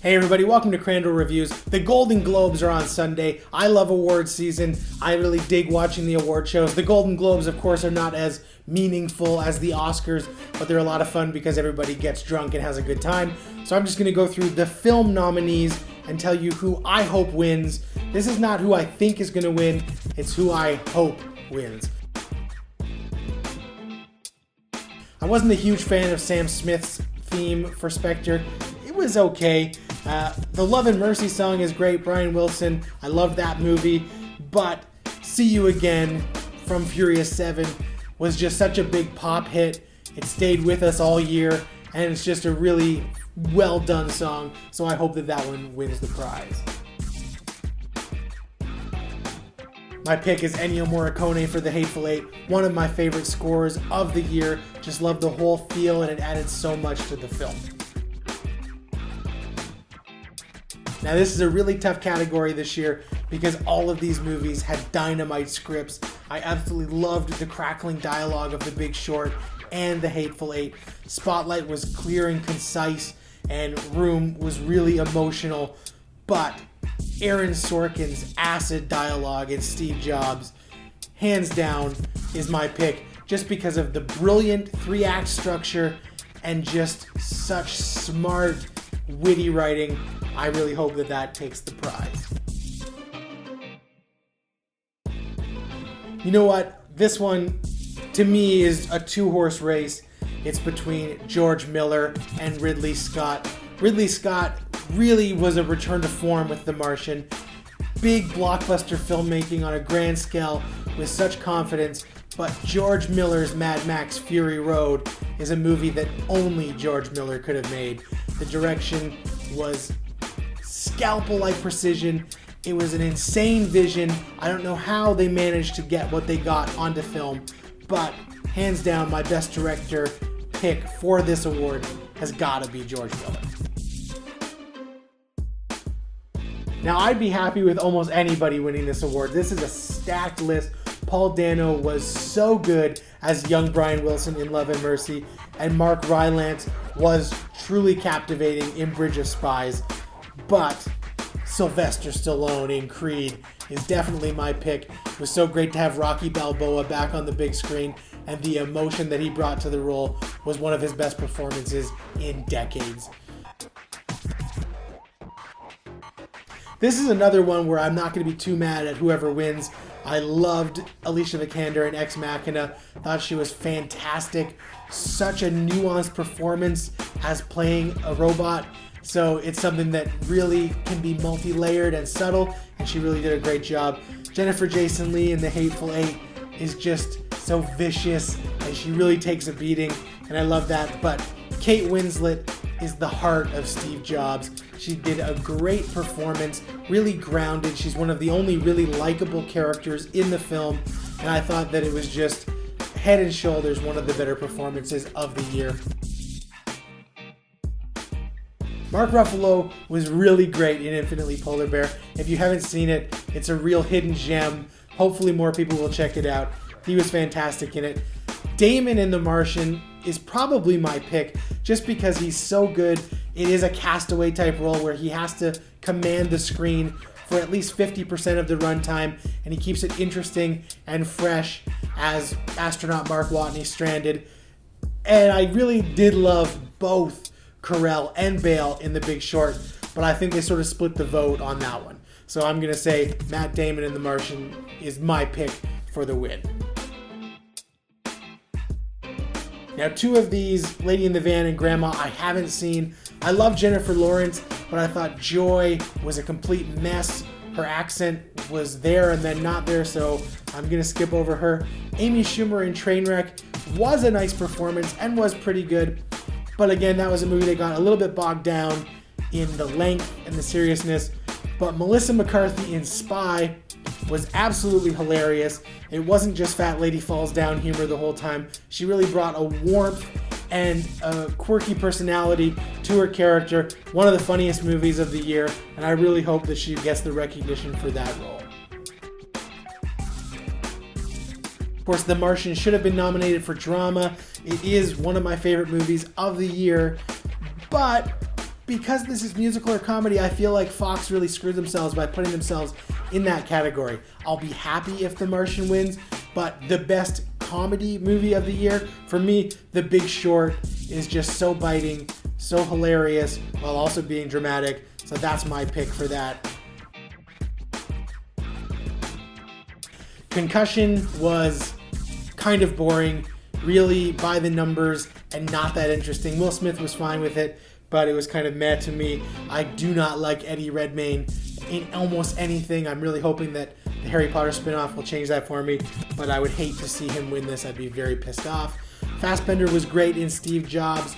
Hey everybody, welcome to Crandall Reviews. The Golden Globes are on Sunday. I love award season. I really dig watching the award shows. The Golden Globes, of course, are not as meaningful as the Oscars, but they're a lot of fun because everybody gets drunk and has a good time. So I'm just going to go through the film nominees and tell you who I hope wins. This is not who I think is going to win, it's who I hope wins. I wasn't a huge fan of Sam Smith's theme for Spectre. It was okay. The Love and Mercy song is great. Brian Wilson, I love that movie. But See You Again from Furious 7 was just such a big pop hit. It stayed with us all year, and it's just a really well done song. So I hope that that one wins the prize. My pick is Ennio Morricone for The Hateful Eight, one of my favorite scores of the year. Just love the whole feel, and it added so much to the film. Now this is a really tough category this year because all of these movies had dynamite scripts. I absolutely loved the crackling dialogue of The Big Short and The Hateful Eight. Spotlight was clear and concise, and Room was really emotional, but Aaron Sorkin's acid dialogue in Steve Jobs, hands down, is my pick just because of the brilliant 3-act structure and just such smart, witty writing. I really hope that that takes the prize. You know what? This one, to me, is a two-horse race. It's between George Miller and Ridley Scott. Ridley Scott really was a return to form with The Martian. Big blockbuster filmmaking on a grand scale with such confidence, but George Miller's Mad Max Fury Road is a movie that only George Miller could have made. The direction was scalpel-like precision. It was an insane vision. I don't know how they managed to get what they got onto film, but hands down, my best director pick for this award has got to be George Miller. Now, I'd be happy with almost anybody winning this award. This is a stacked list. Paul Dano was so good as young Brian Wilson in Love and Mercy, and Mark Rylance was truly captivating in Bridge of Spies. But Sylvester Stallone in Creed is definitely my pick. It was so great to have Rocky Balboa back on the big screen, and the emotion that he brought to the role was one of his best performances in decades. This is another one where I'm not going to be too mad at whoever wins. I loved Alicia Vikander in Ex Machina. Thought she was fantastic. Such a nuanced performance as playing a robot. So it's something that really can be multi-layered and subtle, and she really did a great job. Jennifer Jason Leigh in The Hateful Eight is just so vicious, and she really takes a beating, and I love that. But Kate Winslet is the heart of Steve Jobs. She did a great performance, really grounded. She's one of the only really likable characters in the film, and I thought that it was just head and shoulders one of the better performances of the year. Mark Ruffalo was really great in Infinitely Polar Bear. If you haven't seen it, it's a real hidden gem. Hopefully more people will check it out. He was fantastic in it. Damon in The Martian is probably my pick just because he's so good. It is a castaway type role where he has to command the screen for at least 50% of the runtime, and he keeps it interesting and fresh as astronaut Mark Watney stranded. And I really did love both Carell and Bale in The Big Short, but I think they sort of split the vote on that one. So I'm going to say Matt Damon in The Martian is my pick for the win. Now, two of these, Lady in the Van and Grandma, I haven't seen. I love Jennifer Lawrence, but I thought Joy was a complete mess. Her accent was there and then not there, so I'm going to skip over her. Amy Schumer in Trainwreck was a nice performance and was pretty good. But again, that was a movie that got a little bit bogged down in the length and the seriousness. But Melissa McCarthy in Spy was absolutely hilarious. It wasn't just Fat Lady Falls Down humor the whole time. She really brought a warmth and a quirky personality to her character. One of the funniest movies of the year, and I really hope that she gets the recognition for that role. Of course, The Martian should have been nominated for drama. It is one of my favorite movies of the year, but because this is musical or comedy, I feel like Fox really screwed themselves by putting themselves in that category. I'll be happy if The Martian wins, but the best comedy movie of the year, for me, The Big Short is just so biting, so hilarious, while also being dramatic. So that's my pick for that. Concussion was kind of boring, really by the numbers, and not that interesting. Will Smith was fine with it, but it was kind of meh to me. I do not like Eddie Redmayne in almost anything. I'm really hoping that the Harry Potter spinoff will change that for me, but I would hate to see him win this. I'd be very pissed off. Fassbender was great in Steve Jobs,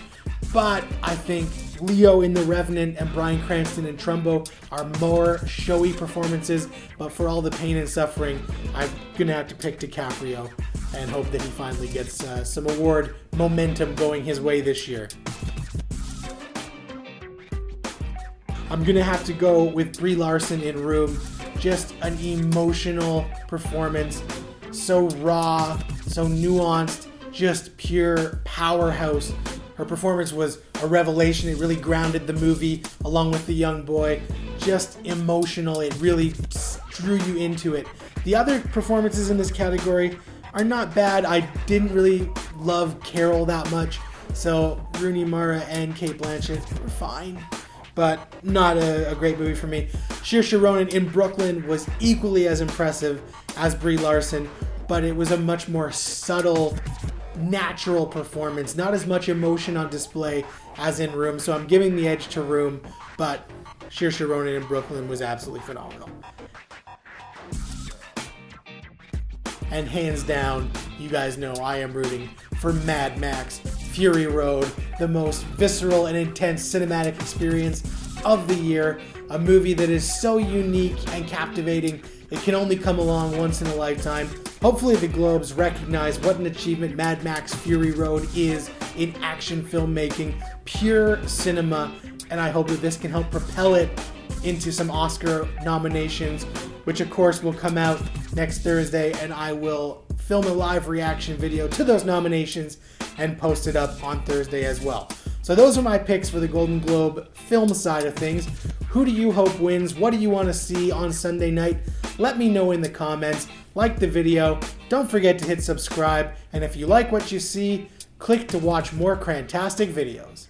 but I think Leo in The Revenant and Bryan Cranston in Trumbo are more showy performances, but for all the pain and suffering, I'm going to have to pick DiCaprio and hope that he finally gets some award momentum going his way this year. I'm going to have to go with Brie Larson in Room. Just an emotional performance, so raw, so nuanced, just pure powerhouse. Her performance was a revelation. It really grounded the movie along with the young boy. Just emotional. It really drew you into it. The other performances in this category are not bad. I didn't really love Carol that much, so Rooney Mara and Cate Blanchett were fine, but not a great movie for me. Saoirse Ronan in Brooklyn was equally as impressive as Brie Larson, but it was a much more subtle, natural performance. Not as much emotion on display as in Room, so I'm giving the edge to Room, but Saoirse Ronan in Brooklyn was absolutely phenomenal. And hands down, you guys know I am rooting for Mad Max Fury Road, the most visceral and intense cinematic experience of the year. A movie that is so unique and captivating, it can only come along once in a lifetime. Hopefully the Globes recognize what an achievement Mad Max Fury Road is in action filmmaking, pure cinema, and I hope that this can help propel it into some Oscar nominations, which of course will come out next Thursday, and I will film a live reaction video to those nominations and post it up on Thursday as well. So those are my picks for the Golden Globe film side of things. Who do you hope wins? What do you want to see on Sunday night? Let me know in the comments. Like the video. Don't forget to hit subscribe. And if you like what you see, click to watch more Crantastic videos.